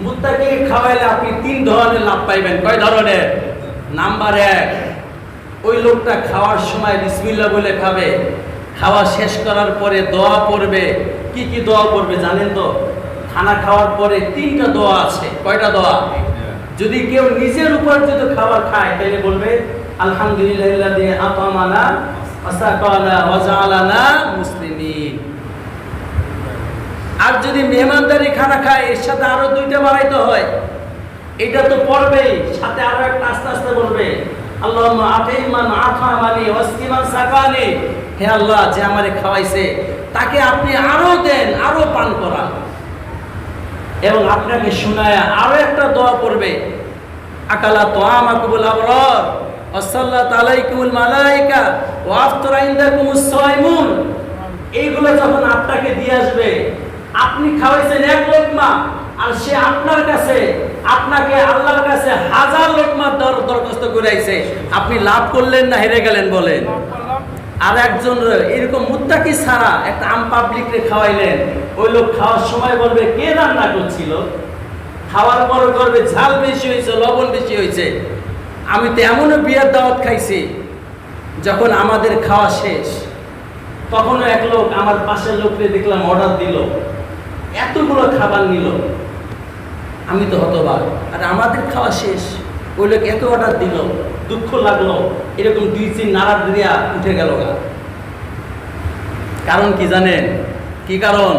মুত্তাকিকে খাওয়াইলে আপনি 3 ধরনের লাভ পাইবেন। কয় ধরনের? নাম্বার 1, ওই লোকটা খাওয়ার সময় বিসমিল্লাহ বলে খাবে, খাওয়া শেষ করার পরে দোয়া পড়বে। কি কি দোয়া পড়বে জানেন তো? খানা খাওয়ার পরে 3টা দোয়া আছে। কয়টা দোয়া? যদি কেউ নিজের উপার্জিত খাবার খায় তাহলে বলবে আলহামদুলিল্লাহিল্লাযী আতামানা ওয়া সাকানা ওয়া জাআলানা মুসলিমিন। আর যদি মেহমানদারি খানা খায় এর সাথে আরো 2টা বাড়াইতে হয়, এটা তো পড়বেই, সাথে আরো একটা আস্তে আস্তে বলবে আল্লাহুম্মা আতিমান আতামানি ওয়াসকিমান সাকানি। হে আল্লাহ, যে আমারে খাওয়াইছে তাকে আপনি আরো দেন, আরো পান করান। এবং আপনাকে শোনায় আরো একটা দোয়া পড়বে আকালা তুআমাকুল আবরার ওয়া সাল্লাত আলাইকুমুল মালায়েকা ওয়া আফতারা ইনদাকুমুস সাইমুন। এইগুলো যখন আপনাকে দিয়ে আসবে, আপনি খাওয়াইছেন 1 লোকমা আর সে আপনার কাছে আপনাকে আল্লাহর কাছে 1000 লোকমা দরখাস্ত করাইছে, আপনি লাভ করলেন না হেরে গেলেন বলেন? আর একজন এরকম মুত্তাকি ছাড়া একটা আম পাবলিককে খাওয়াইলেন, ওই লোক খাওয়ার সময় বলবে কে রান্না করছিল, খাওয়ার পরে করবে ঝাল বেশি হয়েছে, লবণ বেশি হয়েছে। আমি তো এমনও বিয়ের দাওয়াত খাইছি যখন আমাদের খাওয়া শেষ তখনও এক লোক আমার পাশের লোককে দেখলাম অর্ডার দিল, এতগুলো খাবার নিল। আমি তো হতবাক, আর আমাদের খাওয়া শেষ ওই লোক এত অর্ডার দিল, দুঃখ লাগলো। এরকম 2-3 নাড়া দিয়া উঠে গেল গা। কারণ কি জানেন? কি কারণ?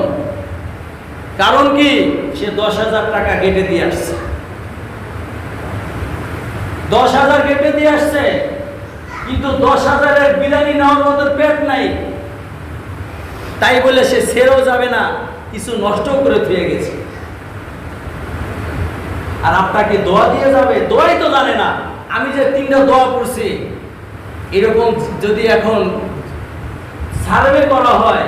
কারণ কি? সে 10,000 টাকা কেটে দিয়ে আসছে, 10,000 কেটে দিয়ে আসছে, কিন্তু 10,000-এর বিরিয়ানি নেওয়ার মতো পেট নাই, তাই বলে সে ছেড়েও যাবে না, কিছু নষ্ট করে ধুয়ে গেছে। আর আপনাকে দোয়া দিয়ে যাবে, দোয়াই তো জানে না। আমি যে 3টা দোয়া পড়ছি, এরকম যদি এখন সার্ভে করা হয়,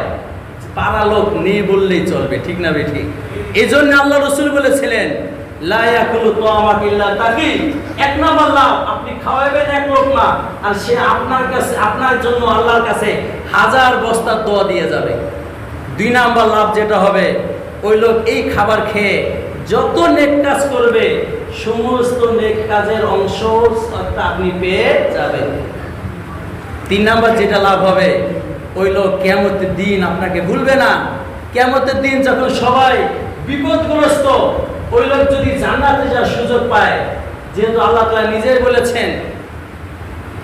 পাড়া লোক নেই বললেই চলবে, ঠিক না বেঠিক? এই জন্য আল্লাহ রসুল বলেছিলেন, লা ইয়াকুলু তাআমাকা ইল্লা তাকি। 1 নাম্বার লাভ, আপনি খাওয়াবেন 1 লোকমা, আর সে আপনার কাছে, আপনার জন্য আল্লাহর কাছে 1000 বস্তা দোয়া দিয়ে যাবে। 2 নাম্বার লাভ যেটা হবে, ওই লোক এই খাবার খেয়ে যত নেক কাজ করবে, সমস্ত নেক কাজের অংশ আপনি পেয়ে যাবেন। 3 নাম্বার যেটা লাভ হবে, ওই লোক কিয়ামতের দিন আপনাকে ভুলবে না। কিয়ামতের দিন যখন সবাই বিপদগ্রস্ত, ওই লোক যদি জান্নাতে যাওয়ার সুযোগ পায়, যেহেতু আল্লাহ তাআলা নিজেই বলেছেন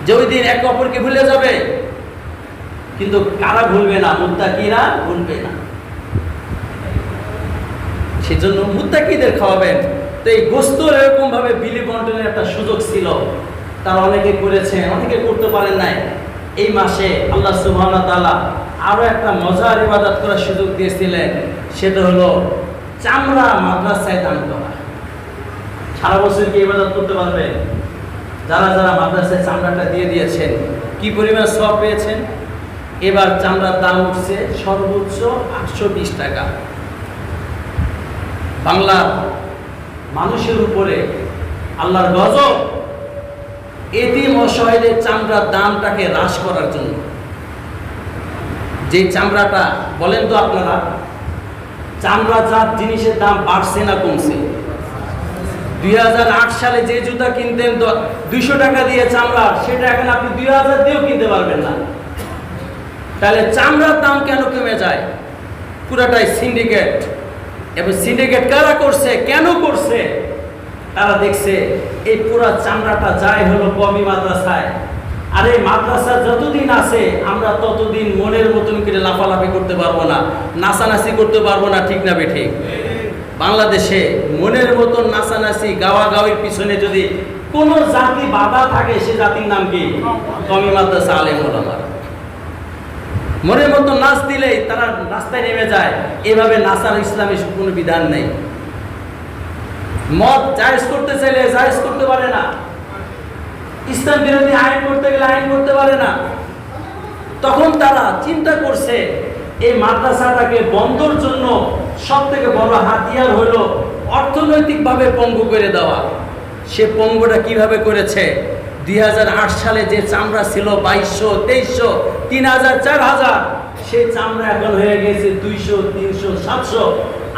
যে ওই দিন একে অপরকে ভুলে যাবে, কিন্তু কারা ভুলবে না? মুত্তাকিরা ভুলবে না। সেজন্য মুত্তাকিদের খাওয়াবেন। তো এই গোস্তর এরকম ভাবে বিলি বন্টনের একটা সুযোগ ছিল, তারা অনেকে করেছেন, অনেকে করতে পারেন নাই। এই মাসে আল্লাহ সুবহানাহু ওয়া তাআলা আরো একটা মজার ইবাদত করার সুযোগ দিয়েছিলেন, সেটা হলো চামড়া মাদ্রাসায় দান করা। সারা বছর কি ইবাদত করতে পারবেন? যারা যারা মাদ্রাসায় চামড়াটা দিয়ে দিয়েছেন, কি পরিমাণ সওয়াব পেয়েছেন? এবার চামড়ার দাম উঠছে সর্বোচ্চ 820 টাকা। বাংলার মানুষের উপরে আল্লাহর গজব, এতিম অসহায়দের চামড়ার দামটাকে হ্রাস করার জন্য। যে চামড়াটা, বলেন তো আপনারা, চামড়াজাত জিনিসের দাম বাড়ছে না কমছে? 2008 সালে যে জুতা কিনতেন 200 টাকা দিয়ে চামড়া, সেটা এখন আপনি 2000 দিয়েও কিনতে পারবেন না। তাহলে চামড়ার দাম কেন কমে যায়? পুরাটাই সিন্ডিকেট। এবং সিন্ডিকেট কারা করছে, কেন করছে? তারা দেখছে এই পুরা চামড়াটা যায় হলো কমি মাদ্রাসায়, আর এই মাদ্রাসা যতদিন আছে আমরা ততদিন মনের মতন করে লাফালাফি করতে পারবো না, নাচানাচি করতে পারবো না, ঠিক না বেঠিক? বাংলাদেশে মনের মতন নাচানাচি গাওয়া গাওয়ির পিছনে যদি কোনো জাতি বাধা থাকে, সে জাতির নাম কি? কমি মাদ্রাসা আলেম ওলামা। মনের মতো নাচ দিলেই তারা রাস্তায় নেমে যায়। এভাবে নাচার ইসলামী কোনো বিধান নেই। মদ জায়েজ করতে চাইলে জায়েজ করতে পারে না, ইসলাম বিরোধী আইন করতে গেলে আইন করতে পারে না। তখন তারা চিন্তা করছে এই মাদ্রাসাটাকে বন্ধর জন্য সবথেকে বড় হাতিয়ার হলো অর্থনৈতিকভাবে পঙ্গু করে দেওয়া। সে পঙ্গুটা কিভাবে করেছে? 2008 সালে যে চামড়া ছিল 2200, 2300, 3000, 4000, সেই চামড়া এখন হয়ে গেছে 200, 300, 700,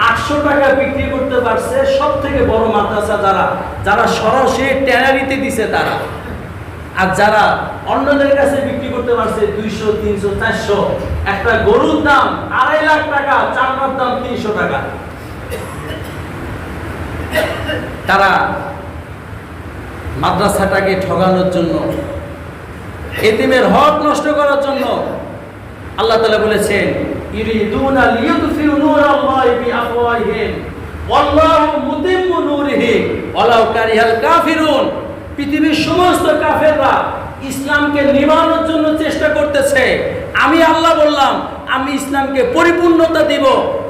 800 টাকা বিক্রি করতে পারছে সব থেকে বড় মাদ্রাসা যারা, যারা সরাসরি ট্যানারিতে দিছে তারা। আর যারা অন্যদের কাছে বিক্রি করতে পারছে 200, 300, 400, একটা গরুর দাম 2.5 লাখ টাকা, চামড়ার দাম 300 টাকা। তারা মাদ্রাসাটাকে ঠগানোর জন্য, এতিমের হক নষ্ট করার জন্য, আল্লাহ তাআলা বলেছেন, ইরিদুনা লিইউতফিউ নূরাল্লাহি বিআফওয়াহিহিম ওয়াল্লাহু মুতিম্মু নূরিহি ওয়ালাউ কারিহাল কাফিরুন। পৃথিবীর সমস্ত কাফেররা ইসলামকে নিভানোর জন্য চেষ্টা করতেছে, আমি আল্লাহ বললাম আমি ইসলামকে পরিপূর্ণতা দিব,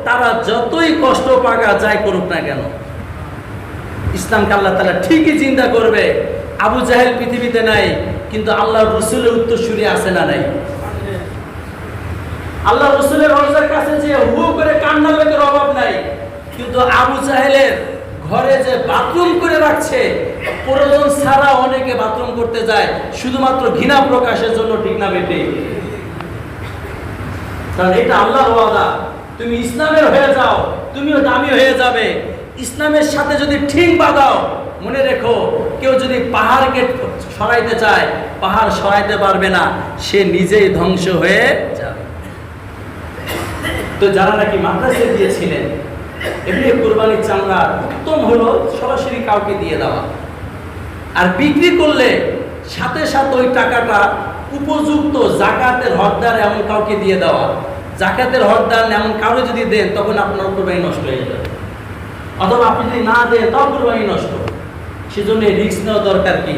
তারা যতই কষ্ট পাকা যাই করুক না কেন। ইসলামকে আল্লাহ তাআলা ঠিকই চিন্তা করবে। আবু জাহেল পৃথিবীতে নাই, কিন্তু আল্লাহর রাসূলের উত্তরসূরি আছে না নাই? আল্লাহ রাসূলের রওজার কাছে যে হু করে কান্না লোকের অভাব নাই, কিন্তু আবু জাহেলের ঘরে যে বাথরুম করে রাখছে, প্রয়োজন ছাড়া অনেকে বাথরুম করতে যায় শুধুমাত্র ঘৃণা প্রকাশের জন্য, ঠিক না বেটে? কারণ এটা আল্লাহর ওয়াদা, তুমি ইসলামের হয়ে যাও, তুমিও দামি হয়ে যাবে। ইসলামের সাথে যদি ঠিক বাঁধাও, মনে রেখো, কেউ যদি পাহাড়কে সরাইতে চায়, পাহাড় সরাইতে পারবে না, সে নিজেই ধ্বংস হয়ে যাবে। তো যারা নাকি মাদ্রাসায় দিয়েছিলেন, এমনি কুরবানির চামড়া উত্তম হলো সরাসরি কাউকে দিয়ে দেওয়া, আর বিক্রি করলে সাথে সাথে ওই টাকাটা উপযুক্ত জাকাতের হকদার এমন কাউকে দিয়ে দেওয়া। জাকাতের হকদার এমন কাউকে যদি দেন, তখন আপনার কুরবানি নষ্ট হয়ে যাবে, অথবা আপনি যদি না দেন তাও কুরবানি নষ্ট। সেজন্য রিস্ক নেওয়া দরকার কি?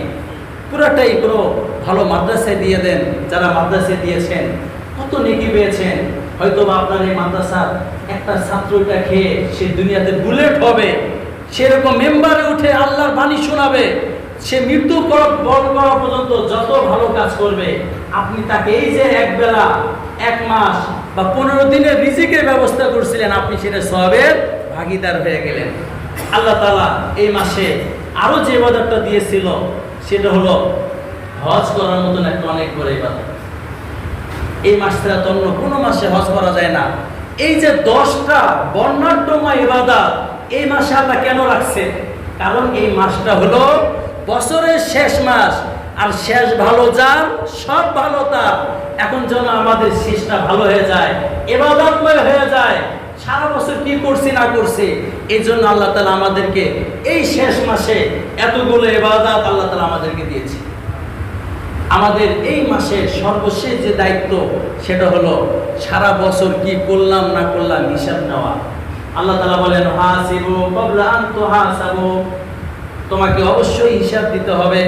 পুরাটাই কোনো ভালো মাদ্রাসায় দিয়ে দেন। যারা মাদ্রাসায় দিয়েছেন কত নেকি পেয়েছেন। হয়তো বা আপনার এই মাদ্রাসার একটা ছাত্রটা খেয়ে সে দুনিয়াতে বুলেট হবে, সেরকম মেম্বারে উঠে আল্লাহর বাণী শোনাবে, সে মৃত্যু বরণ করা পর্যন্ত যত ভালো কাজ করবে, আপনি তাকে এই যে এক বেলা, এক মাস বা 15 দিনের রিজিকের ব্যবস্থা করছিলেন, আপনি সেটা সওয়াবের ভাগীদার হয়ে গেলেন। আল্লাহ তাআলা এই মাসে আরো যে ইবাদতটা দিয়েছিল সেটা হলো হজ করার মতন একটা অনেক বড় ইবাদত। এই মাস ছাড়া তো অন্য কোনো মাসে হজ করা যায় না। এই যে 10টা বর্ণাঢ্যময় ইবাদত এই মাসে আল্লাহ কেন রাখছে? কারণ এই মাসটা হলো বছরের শেষ মাস, আর শেষ ভালো যার সব ভালো তার। এখন যেন আমাদের শেষটা ভালো হয়ে যায়, ইবাদতময় হয়ে যায়, সারা বছর কি করছি না করছি, এই জন্য আল্লাহ তাআলা আমাদেরকে এই শেষ মাসে এতগুলো ইবাদত আল্লাহ তাআলা আমাদেরকে দিয়েছে। আমাদের এই মাসের সর্বশেষ যে দায়িত্ব সেটা হলো সারা বছর কি করলাম না করলাম হিসাব নেওয়া। আল্লাহ তাআলা বলেন, হাসিবু ক্বাবলা আন তুহাসাবু, তোমাকে অবশ্যই হিসাব দিতে হবে।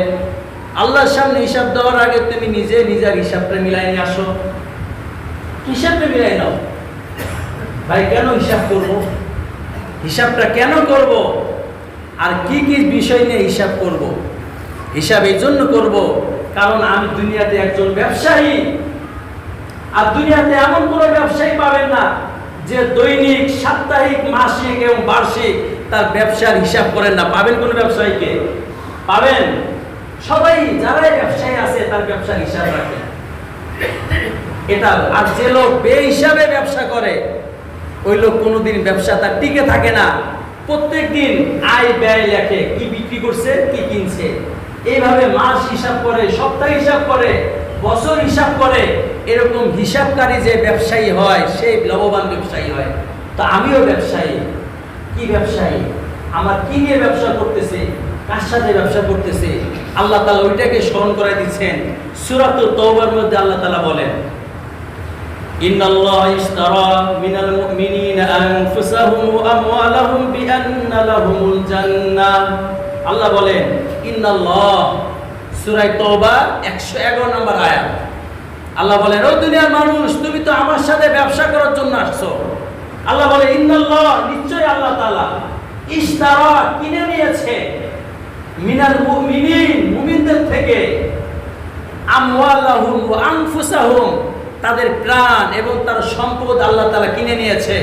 আল্লাহর সামনে হিসাব দেওয়ার আগে তুমি নিজে নিজের হিসাবটা মিলাই নিয়ে আসো। হিসাবটা মিলাই নাও। ভাই কেন হিসাব করব? হিসাবটা কেন করব? আর কি কি বিষয় নিয়ে হিসাব করব? হিসাব এই জন্য করব কারণ আমি দুনিয়াতে একজন ব্যবসায়ী। আর দুনিয়াতে এমন কোনো ব্যবসায়ী পাবেন না যে দৈনিক, সাপ্তাহিক, মাসিক এবং বার্ষিক তার ব্যবসার হিসাব করেন না। পাবেন কোন ব্যবসায়ীকে? পাবেন? সবাই যারাই ব্যবসায়ী আছে তার ব্যবসার হিসাব রাখে। এটা আর যে লোক বেহিসাবে ব্যবসা করে ওই লোক কোনোদিন ব্যবসা তার টিকে থাকে না। প্রত্যেকদিন আয় ব্যয় লেখে, কি বিক্রি করছে, কি কিনছে। এইভাবে মাস হিসাব করে, সপ্তাহ হিসাব করে, বছর হিসাব করে। এরকম হিসাবকারী যে ব্যবসায়ী হয় সেই লাভবান ব্যবসায়ী হয়। তো আমিও ব্যবসায়ী। কি ব্যবসায়ী? আমার কি নিয়ে ব্যবসা করতেছে, কার সাথে ব্যবসা করতেছে, আল্লাহ তাআলা ওইটাকে স্মরণ করে দিচ্ছেন। সূরাতুত তাওবার মধ্যে আল্লাহ তাআলা বলেন, ইন্নাল্লাহা ইশতারা মিনাল মুমিনিনা আনফুসাহুম ওয়া আমওয়ালাহুম বিআন্না লাহুমুল জান্নাহ। আল্লাহ বলেন ইন্নাল্লাহ, সূরা তাওবা 111 নম্বর আয়াত। আল্লাহ বলেন, ও দুনিয়ার মানুষ, তুমি তো আমার সাথে ব্যবসা করার জন্য আসছো। আল্লাহ বলে ইন্নাল্লাহ, নিশ্চয়ই আল্লাহ তাআলা, ইশতারা, কিনে নিয়েছে, মিনাল মুমিনিন, মুমিনদের থেকে, আমওয়ালাহুম ওয়া আনফুসাহুম, তাদের প্রাণ এবং তার সম্পদ আল্লাহ তাআলা কিনে নিয়েছে।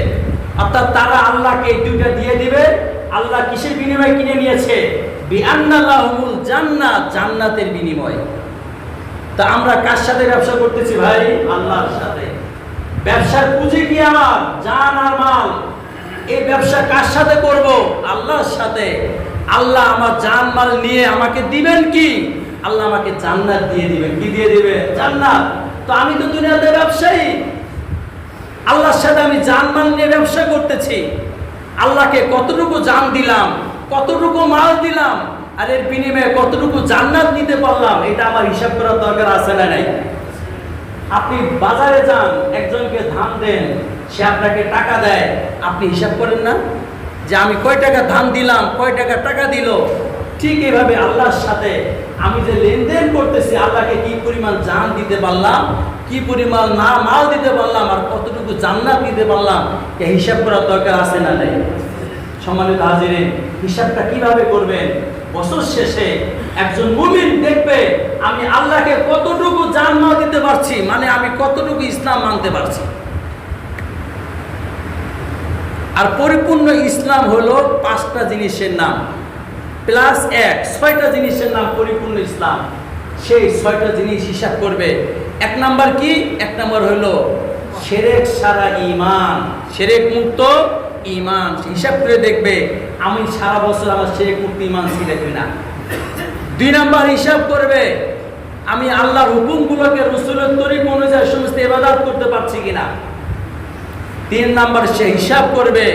অর্থাৎ তারা আল্লাহকে দুইটা দিয়ে দিবে। আল্লাহ কিসের বিনিময়ে কিনে নিয়েছে? বিআন্না লাহুমুল জান্নাহ, জান্নাতের বিনিময়ে। তা আমরা কার সাথে ব্যবসা করতেছি ভাই? আল্লাহর সাথে। ব্যবসার পুঁজি কি? আমার জান আর মাল। এই ব্যবসা কার সাথে করব? আল্লাহর সাথে। আল্লাহ আমার জান মাল নিয়ে আমাকে দিবেন কি? আল্লাহ আমাকে জান্নাত দিয়ে দিবেন। কি দিয়ে দিবে? জান্নাত। তো আমি তো দুনিয়াতে ব্যবসায়ী, আল্লাহর সাথে আমি জান মাল নিয়ে ব্যবসা করতেছি। আল্লাহকে কতটুকু জান দিলাম, কতটুকু মাল দিলাম, আর এর বিনিময়ে কতটুকু জান্নাত নিতে পারলাম, এটা আমার হিসাব করার দরকার আছে না নাই? আপনি বাজারে যান, একজনকে ধান দেন, সে আপনাকে টাকা দেয়, আপনি হিসাব করেন না যে আমি কয় টাকা ধান দিলাম, কয় টাকা টাকা দিল? ঠিক এভাবে আল্লাহর সাথে আমি যে লেনদেন করতেছি, আল্লাহকে কি পরিমাণ জান দিতে পারলাম, কি পরিমাণ না মাল দিতে পারলাম, আর কতটুকু জান্নাত দিতে পারলাম, এই হিসাব করার দরকার আছে না নাই? সম্মানিত হাজিরিন, হিসাবটা কিভাবে করবেন? বছর শেষে একজন মুমিন দেখবে আমি আল্লাহকে কতটুকু জান মাল দিতে পারছি, মানে আমি কতটুকু ইসলাম মানতে পারছি। আর পরিপূর্ণ ইসলাম হলো 5টা জিনিসের নাম প্লাস 1, 6টা জিনিসের নাম পরিপূর্ণ ইসলাম। সেই 6টা জিনিস হিসাব করবে। 1 নাম্বার কি? 1 নাম্বার হলো শিরক ছাড়া ঈমান, শিরক মুক্ত ঈমান। হিসাব করে দেখবে আমি সারা বছর আমার শিরক মুক্ত ঈমান ছিল কিনা। 2 নাম্বার হিসাব করবে আমি আল্লাহর হুকুমগুলোকে রাসূলের তরিকা অনুযায়ী সমস্ত ইবাদত করতে পারছি কিনা। 3 নাম্বার সে হিসাব করবে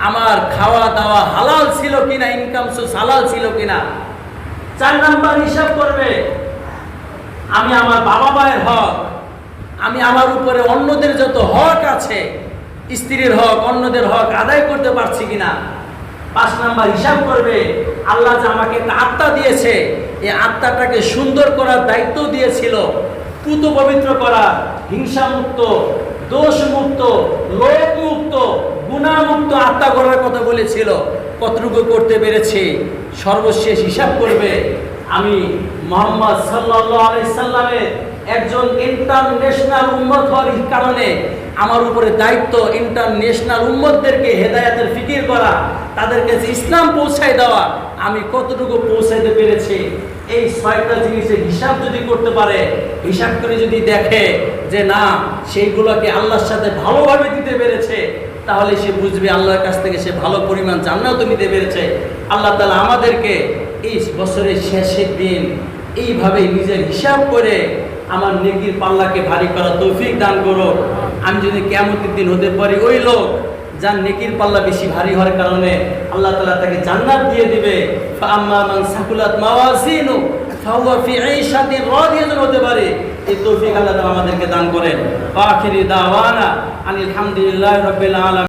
আমার খাওয়া দাওয়া হালাল ছিল কিনা, ইনকাম সোর্স হালাল ছিল কিনা। 4 নাম্বার হিসাব করবে আমি আমার বাবা মায়ের হক, আমি আমার উপরে অন্যদের যত হক আছে, স্ত্রীর হক, অন্যদের হক আদায় করতে পারছি কিনা। 5 নাম্বার হিসাব করবে আল্লাহ যে আমাকে একটা আত্মা দিয়েছে, এই আত্মাটাকে সুন্দর করার দায়িত্ব দিয়েছিল, পুত পবিত্র করা, হিংসা মুক্ত, দোষ মুক্ত, লোভ মুক্ত, গুনাহ মুক্ত আত্মা করার কথা বলেছিল, কতটুকু করতে পেরেছে। সর্বশেষ হিসাব করবে আমি মুহাম্মদ সাল্লাল্লাহু আলাইহি সাল্লামের একজন ইন্টারন্যাশনাল উম্মত হওয়ার কারণে আমার উপরে দায়িত্ব ইন্টারন্যাশনাল উম্মতদেরকে হেদায়েতের ফিকির করা, তাদের কাছে ইসলাম পৌঁছায় দেওয়া। আমি কতটুকু পৌঁছাইতে পেরেছি এই 6টা জিনিসের হিসাব যদি করতে পারে, হিসাব করে যদি দেখে যে না সেইগুলোকে আল্লাহর সাথে ভালোভাবে দিতে পেরেছে, তাহলে সে বুঝবে আল্লাহর কাছ থেকে সে ভালো পরিমাণ জান্নাত নিতে পেরেছে। আল্লাহ তাআলা আমাদেরকে এই বছরের শেষের দিন এইভাবে নিজের হিসাব করে আমার নেকির পাল্লাকে ভারী করা তৌফিক দান করো। আমি যদি কিয়ামতের দিন হতে পারি ওই লোক যার নেকির পাল্লা বেশি ভারী হওয়ার কারণে আল্লাহ তাআলা তাকে জান্নাত দিয়ে দিবে। ফাআম্মা মান সাকুলাত মাওয়াজিনু ফাহুয়া ফি ঈশাতিন রাদিয়াতিন হতে পারে। এই তৌফিক আল্লাহ তাআলা আমাদেরকে দান করেন। আখিরি দাওয়ানা আনিল হামদুলিল্লাহি রাব্বিল আলামিন।